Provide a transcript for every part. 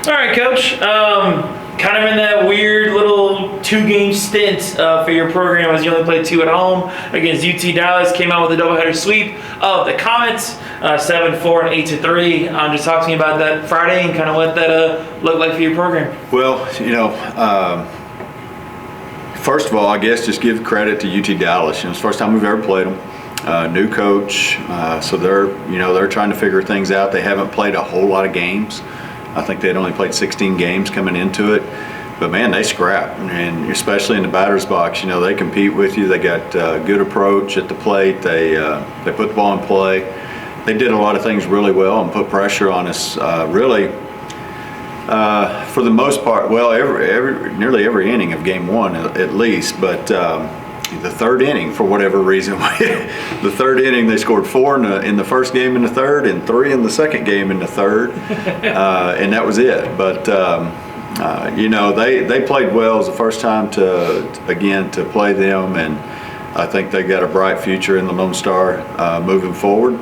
All right, Coach. Kind of in that weird little 2-game stint for your program, as you only played 2 at home against UT Dallas. Came out with a doubleheader sweep of the Comets, 7-4 and 8-3. Just talk to me about that Friday and kind of what that looked like for your program. Well, first of all, I guess just give credit to UT Dallas. It's the first time we've ever played them. New coach, so they're trying to figure things out. They haven't played a whole lot of games. I think they'd only played 16 games coming into it, but man, they scrap, and especially in the batter's box, they compete with you. They got good approach at the plate. They put the ball in play. They did a lot of things really well and put pressure on us. Really, for the most part, well, nearly every inning of game 1 at least, but the third inning, for whatever reason, the third inning they scored 4 in the first game in the third and 3 in the second game in the third, and that was it. But they played well. It was the first time to play them, and I think they got a bright future in the Lone Star moving forward.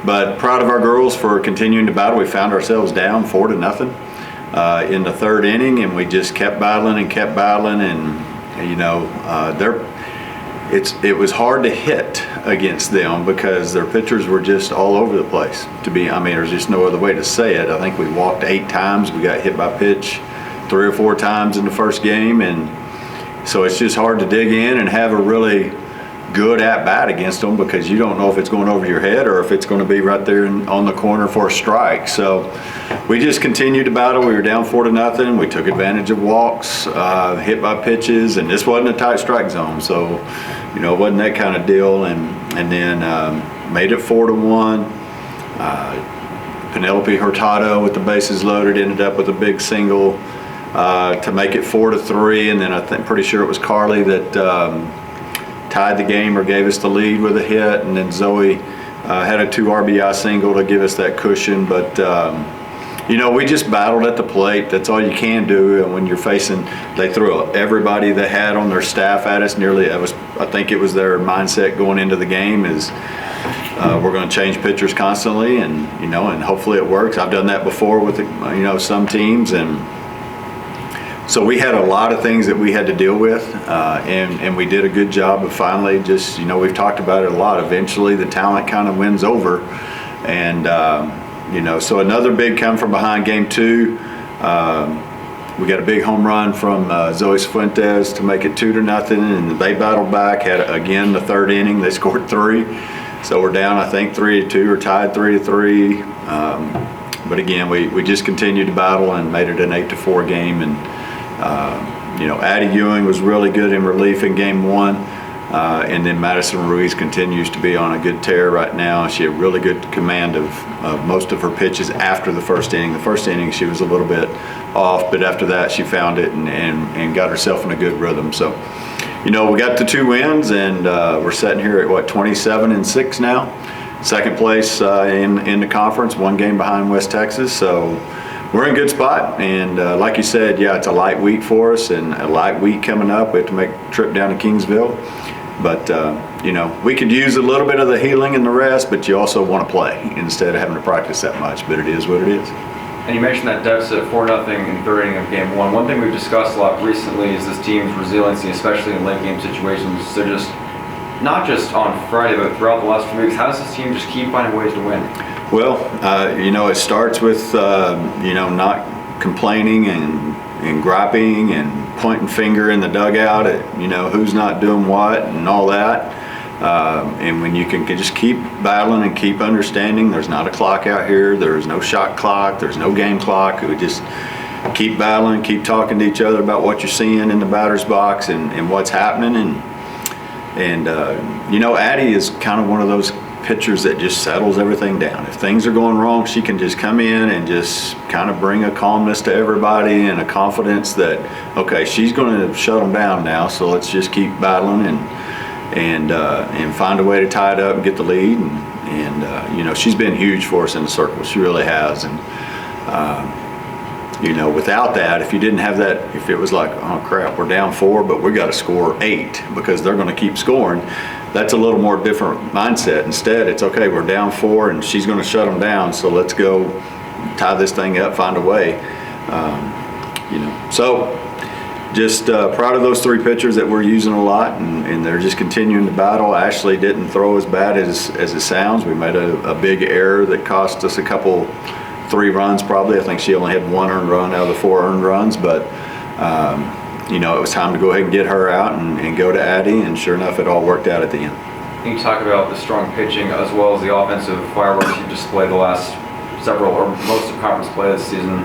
But proud of our girls for continuing to battle. We found ourselves down 4-0 in the third inning, and we just kept battling, and it was hard to hit against them because their pitchers were just all over the place. There's just no other way to say it. I think we walked 8 times. We got hit by pitch 3 or 4 times in the first game, and so it's just hard to dig in and have a really good at-bat against them because you don't know if it's going over your head or if it's going to be right there on the corner for a strike. So we just continued to battle. We were down 4-0. We took advantage of walks, hit by pitches, and this wasn't a tight strike zone. So, it wasn't that kind of deal. And then made it 4-1. Penelope Hurtado with the bases loaded ended up with a big single to make it 4-3. And then I'm pretty sure it was Carly that tied the game or gave us the lead with a hit, and then Zoe had a 2 RBI single to give us that cushion. But we just battled at the plate. That's all you can do. And when you're facing, they threw everybody they had on their staff at us. I think it was their mindset going into the game is we're going to change pitchers constantly, and and hopefully it works. I've done that before with some teams, and so we had a lot of things that we had to deal with, and we did a good job of finally just, we've talked about it a lot. Eventually the talent kind of wins over, and, so another big come from behind game 2. We got a big home run from Zoe Fuentes to make it 2-0, and they battled back, had again the third inning. They scored 3. So we're down, I think, 3-2 or tied 3-3. But again, we just continued to battle and made it an 8-4 game. And Addie Ewing was really good in relief in game 1, and then Madison Ruiz continues to be on a good tear right now. She had really good command of most of her pitches after the first inning. The first inning she was a little bit off, but after that she found it and got herself in a good rhythm. So, we got the 2 wins, and we're sitting here at 27-6 now, second place in the conference, 1 game behind West Texas. So we're in a good spot, and like you said, it's a light week for us and a light week coming up. We have to make a trip down to Kingsville, but we could use a little bit of the healing and the rest, but you also want to play instead of having to practice that much. But it is what it is. And you mentioned that deficit 4-0 in the third inning of game 1. One thing we've discussed a lot recently is this team's resiliency, especially in late game situations. They're just not just on Friday, but throughout the last few weeks. How does this team just keep finding ways to win? Well, it starts with, not complaining and griping and pointing finger in the dugout at, who's not doing what and all that. And when you can just keep battling and keep understanding, there's not a clock out here. There's no shot clock. There's no game clock. We just keep battling, keep talking to each other about what you're seeing in the batter's box and what's happening. And Addie is kind of one of those pitchers that just settles everything down. If things are going wrong, she can just come in and just kind of bring a calmness to everybody and a confidence that, okay, she's going to shut them down now, so let's just keep battling and find a way to tie it up and get the lead. And she's been huge for us in the circle. She really has. And without that, if you didn't have that, if it was like, oh crap, we're down 4, but we got to score 8 because they're going to keep scoring, that's a little more different mindset. Instead, it's okay, we're down 4 and she's going to shut them down, so let's go tie this thing up, find a way. So just proud of those 3 pitchers that we're using a lot, and they're just continuing to battle. Ashley didn't throw as bad as it sounds. We made a big error that cost us 3 runs probably. I think she only had 1 earned run out of the 4 earned runs, but it was time to go ahead and get her out and go to Addie, and sure enough, it all worked out at the end. You talk about the strong pitching as well as the offensive fireworks you displayed the last several or most of conference play this season.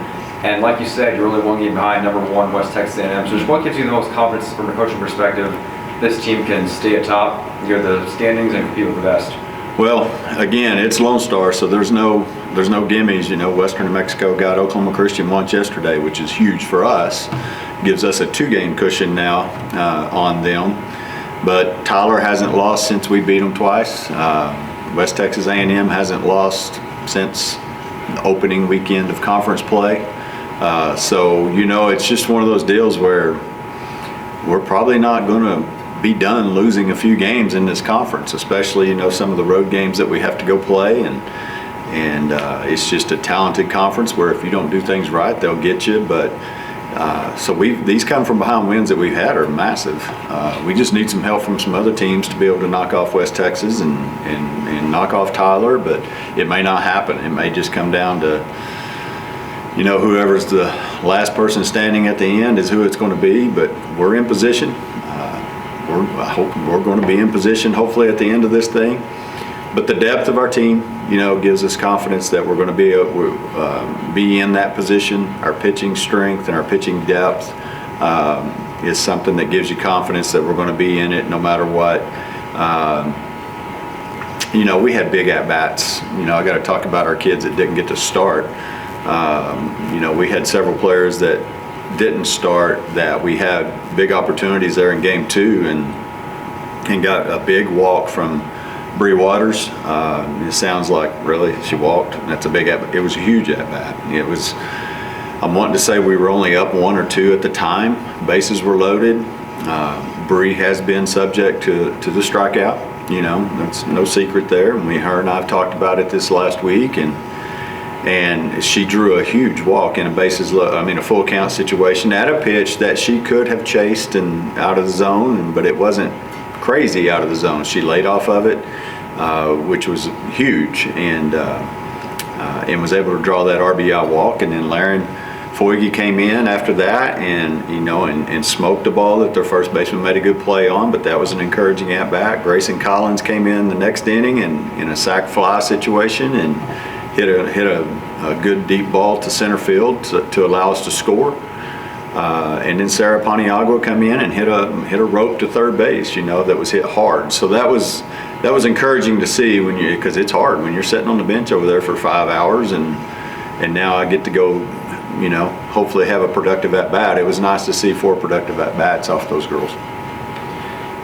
And like you said, you're only 1 game behind number 1 West Texas A&M. So just what gives you the most confidence from a coaching perspective this team can stay at top, near the standings, and compete with the best? Well, again, it's Lone Star, so there's no gimmies. Western New Mexico got Oklahoma Christian once yesterday, which is huge for us. Gives us a 2-game cushion now on them. But Tyler hasn't lost since we beat them twice. West Texas A&M hasn't lost since the opening weekend of conference play. So it's just one of those deals where we're probably not going to be done losing a few games in this conference, especially some of the road games that we have to go play, and it's just a talented conference where if you don't do things right, they'll get you. But so these come from behind wins that we've had are massive. We just need some help from some other teams to be able to knock off West Texas and knock off Tyler, but it may not happen. It may just come down to whoever's the last person standing at the end is who it's going to be. But we're in position. I hope we're going to be in position hopefully at the end of this thing. But the depth of our team, gives us confidence that we're going to be in that position. Our pitching strength and our pitching depth is something that gives you confidence that we're going to be in it no matter what. We had big at-bats. I got to talk about our kids that didn't get to start. We had several players that didn't start that we had big opportunities there in game 2 and got a big walk from Bree Waters. It sounds like really she walked. That's a big at-bat. It was a huge at-bat. I'm wanting to say we were only up 1 or 2 at the time. Bases were loaded. Bree has been subject to the strikeout. That's no secret there. And her and I have talked about it this last week, and she drew a huge walk in a full count situation at a pitch that she could have chased and out of the zone, but it wasn't crazy out of the zone. She laid off of it, which was huge, and was able to draw that RBI walk. And then Laren Foyge came in after that and smoked the ball that their first baseman made a good play on, but that was an encouraging at bat. Grayson Collins came in the next inning and in a sac fly situation and hit a good deep ball to center field to allow us to score. And then Sarah Paniagua come in and hit a rope to third base, that was hit hard. So that was encouraging to see because it's hard when you're sitting on the bench over there for 5 hours, and now I get to go, hopefully have a productive at bat. It was nice to see 4 productive at bats off those girls.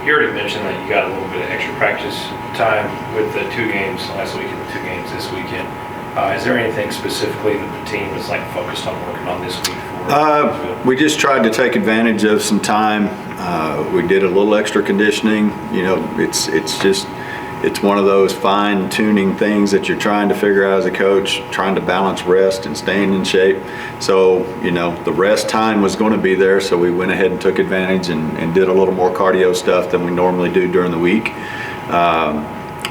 You already mentioned that you got a little bit of extra practice time with the 2 games last week and the 2 games this weekend. Is there anything specifically that the team is focused on working on this week for? We just tried to take advantage of some time. We did a little extra conditioning. It's one of those fine tuning things that you're trying to figure out as a coach, trying to balance rest and staying in shape. So, the rest time was going to be there, so we went ahead and took advantage and did a little more cardio stuff than we normally do during the week.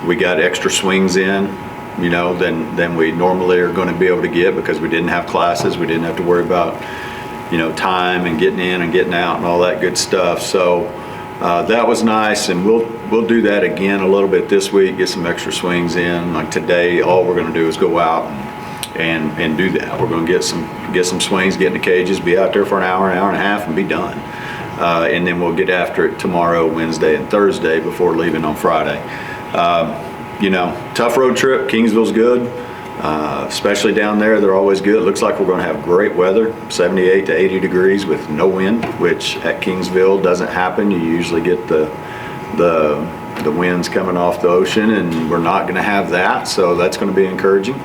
We got extra swings in, than we normally are going to be able to get because we didn't have classes. We didn't have to worry about, time and getting in and getting out and all that good stuff. So that was nice, and we'll do that again a little bit this week, get some extra swings in. Like today, all we're going to do is go out and do that. We're going to get some swings, get in the cages, be out there for an hour and a half, and be done. And then we'll get after it tomorrow, Wednesday, and Thursday before leaving on Friday. Tough road trip. Kingsville's good, especially down there. They're always good. It looks like we're going to have great weather, 78 to 80 degrees with no wind, which at Kingsville doesn't happen. You usually get the winds coming off the ocean, and we're not going to have that, so that's going to be encouraging.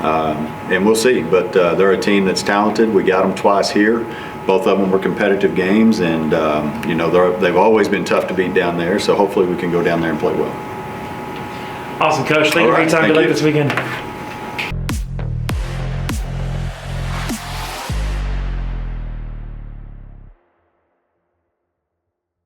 And we'll see. But they're a team that's talented. We got them twice here. Both of them were competitive games, and they've always been tough to beat down there, so hopefully we can go down there and play well. Awesome, Coach. Thank you for your time. Good luck this weekend.